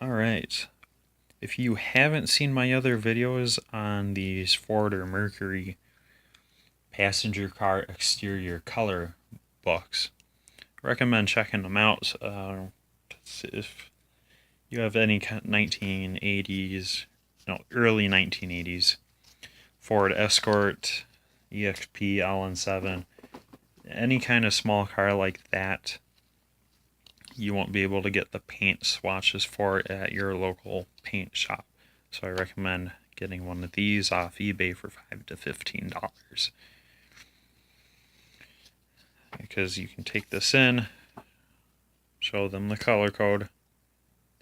Alright, if you haven't seen my other videos on these Ford or Mercury passenger car exterior color books, I recommend checking them out. If you have any 1980s, no, early 1980s Ford Escort, EXP, LN7, any kind of small car like that, you won't be able to get the paint swatches for it at your local paint shop. So I recommend getting one of these off eBay for $5 to $15. Because you can take this in, show them the color code.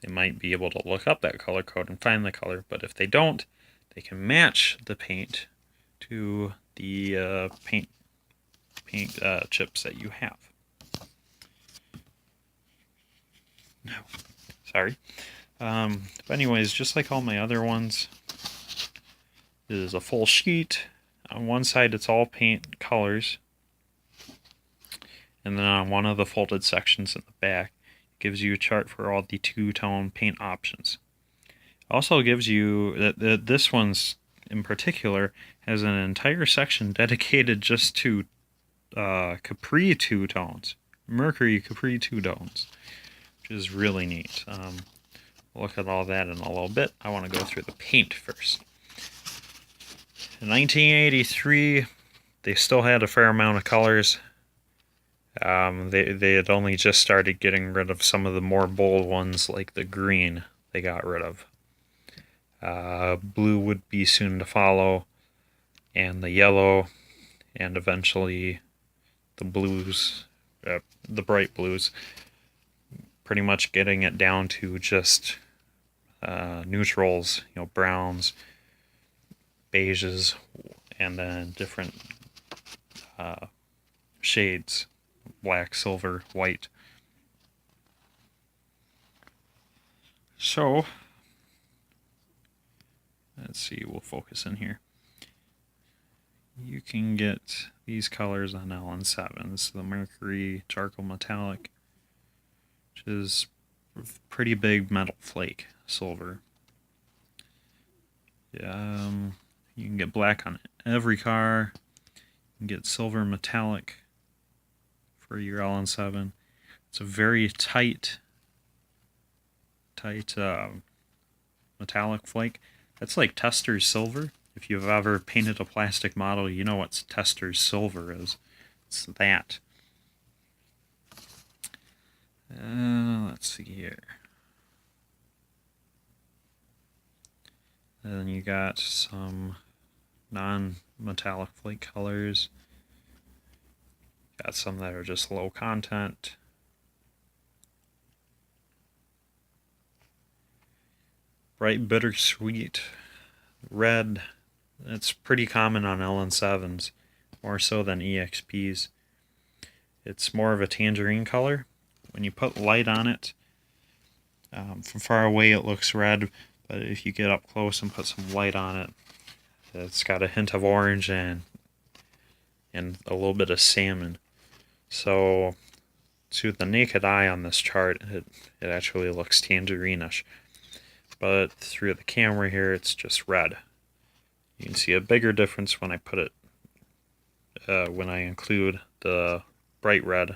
They might be able to look up that color code and find the color, but if they don't, they can match the paint to the paint chips that you have. No, sorry. But anyways, just like all my other ones, this is a full sheet. On one side, it's all paint colors, and then on one of the folded sections in the back, it gives you a chart for all the two-tone paint options. It also gives you that this one's in particular has an entire section dedicated just to Capri two-tones, Mercury Capri two-tones, which is really neat. We'll look at all that in a little bit. I want to go through the paint first. In 1983, they still had a fair amount of colors. They had only just started getting rid of some of the more bold ones, like the green they got rid of. Blue would be soon to follow, and the yellow, and eventually the blues, the bright blues, pretty much getting it down to just neutrals, browns, beiges, and then different shades, black, silver, white. So, let's see, we'll focus in here. You can get these colors on LN7. This is the Mercury Charcoal Metallic, which is a pretty big metal flake, silver. You can get black on every car. You can get silver metallic for your LN7. It's a very tight metallic flake. That's like Tester's silver. If you've ever painted a plastic model, you know what Tester's silver is. It's that. Let's see here. And then you got some non-metallic flake colors. Got some that are just low content. Bright Bittersweet Red. It's pretty common on LN7s, more so than EXPs. It's more of a tangerine color. When you put light on it, from far away it looks red, but if you get up close and put some light on it, it's got a hint of orange and a little bit of salmon. So to the naked eye on this chart, it actually looks tangerine-ish. But through the camera here, it's just red. You can see a bigger difference when I put it, when I include the bright red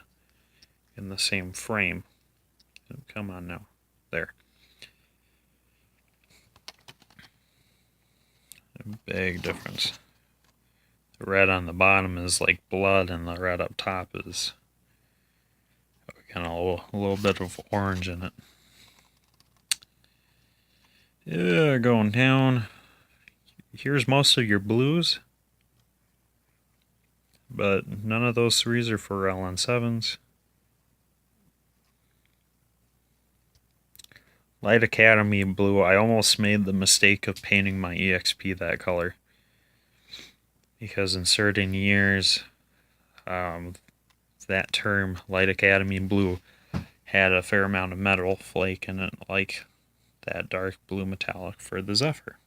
in the same frame. Come on now, there. A big difference. The red on the bottom is like blood, and the red up top is kind of a little bit of orange in it. Yeah, going down. Here's most of your blues, but none of those threes are for LN7s. Light Academy blue, I almost made the mistake of painting my EXP that color, because in certain years, that term, Light Academy blue, had a fair amount of metal flake in it, like that dark blue metallic for the Zephyr.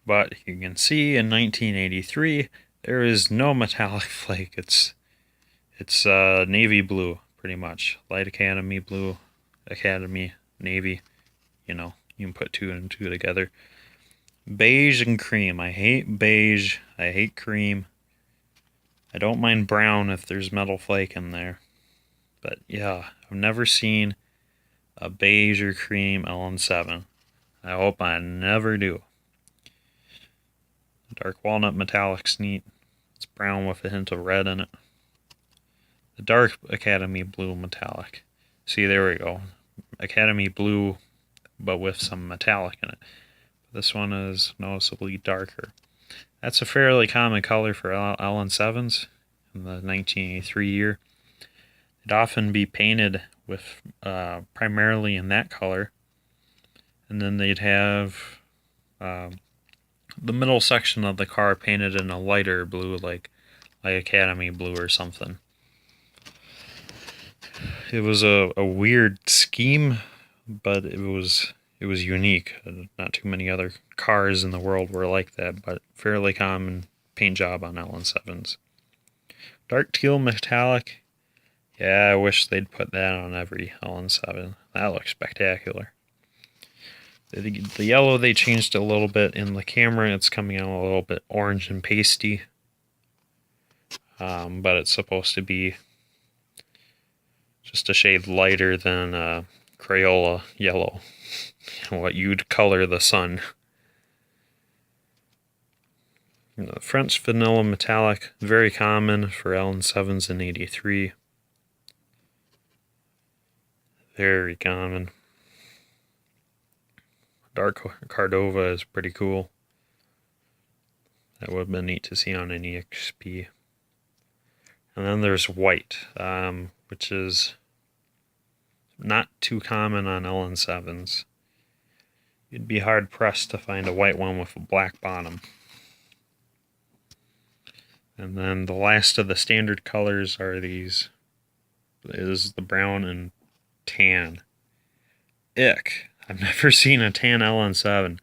But you can see in 1983, there is no metallic flake. It's navy blue, pretty much. Light Academy blue, Academy Navy. You know, you can put two and two together. Beige and cream. I hate beige. I hate cream. I don't mind brown if there's metal flake in there. But yeah, I've never seen a beige or cream LN7. I hope I never do. Dark walnut metallic's neat. It's brown with a hint of red in it. The dark Academy blue metallic. See, there we go. Academy blue, but with some metallic in it. This one is noticeably darker. That's a fairly common color for LN7s in the 1983 year. It'd often be painted with primarily in that color, and then they'd have the middle section of the car painted in a lighter blue, like Academy blue or something. It was a weird scheme, but it was unique. Not too many other cars in the world were like that, but fairly common paint job on LN7s. Dark teal metallic. Yeah, I wish they'd put that on every LN7. That looks spectacular. The yellow, they changed a little bit in the camera. It's coming out a little bit orange and pasty. But it's supposed to be just a shade lighter than Crayola yellow. What you'd color the sun. French vanilla metallic, very common for LN7s in 83. Very common. Dark Cordova is pretty cool. That would have been neat to see on an EXP. And then there's white, which is not too common on LN7s. You'd be hard pressed to find a white one with a black bottom. And then the last of the standard colors are these. Is the brown and tan. Ick. I've never seen a tan LN7.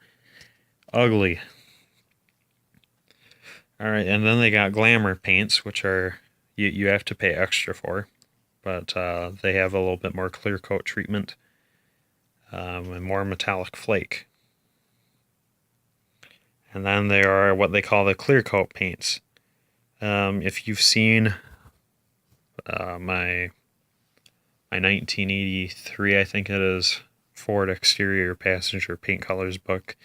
Ugly. Alright, and then they got Glamour Paints, which are you have to pay extra for. But they have a little bit more clear coat treatment. And more metallic flake. And then there are what they call the clear coat paints. If you've seen my 1983, I think it is, Ford exterior passenger paint colors book,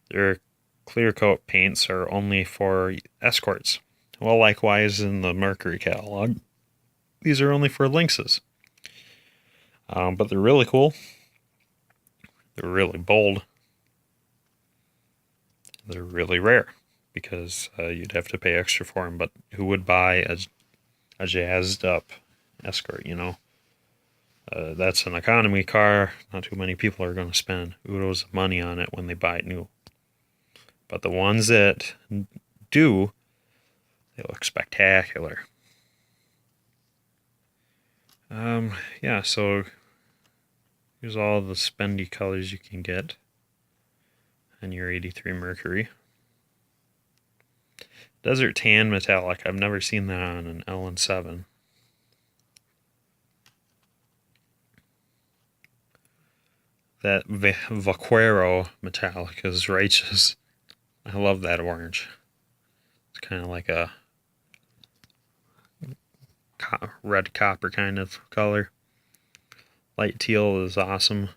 their clear coat paints are only for Escorts. Well, likewise in the Mercury catalog, these are only for Lynxes. But they're really cool. They're really bold. They're really rare because you'd have to pay extra for them. But who would buy a jazzed up Escort, you know? That's an economy car. Not too many people are going to spend oodles of money on it when they buy it new. But the ones that do, they look spectacular. Yeah, so here's all the spendy colors you can get on your 83 Mercury. Desert Tan Metallic. I've never seen that on an LN7. That Vaquero Metallic is righteous. I love that orange. It's kind of like a red copper kind of color. Light teal is awesome.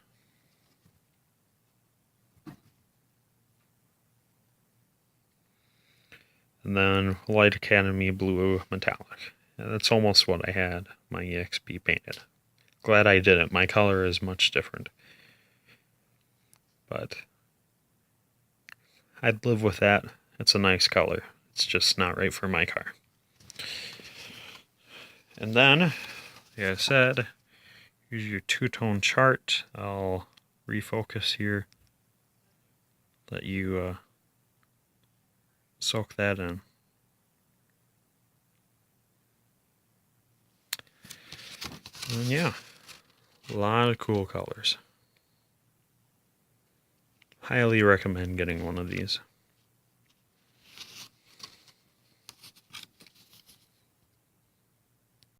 And then Light Academy Blue Metallic. Yeah, that's almost what I had my EXP painted. Glad I didn't. My color is much different. But I'd live with that. It's a nice color. It's just not right for my car. And then, like I said, here's your two-tone chart. I'll refocus here. Let you soak that in. And yeah, a lot of cool colors. Highly recommend getting one of these.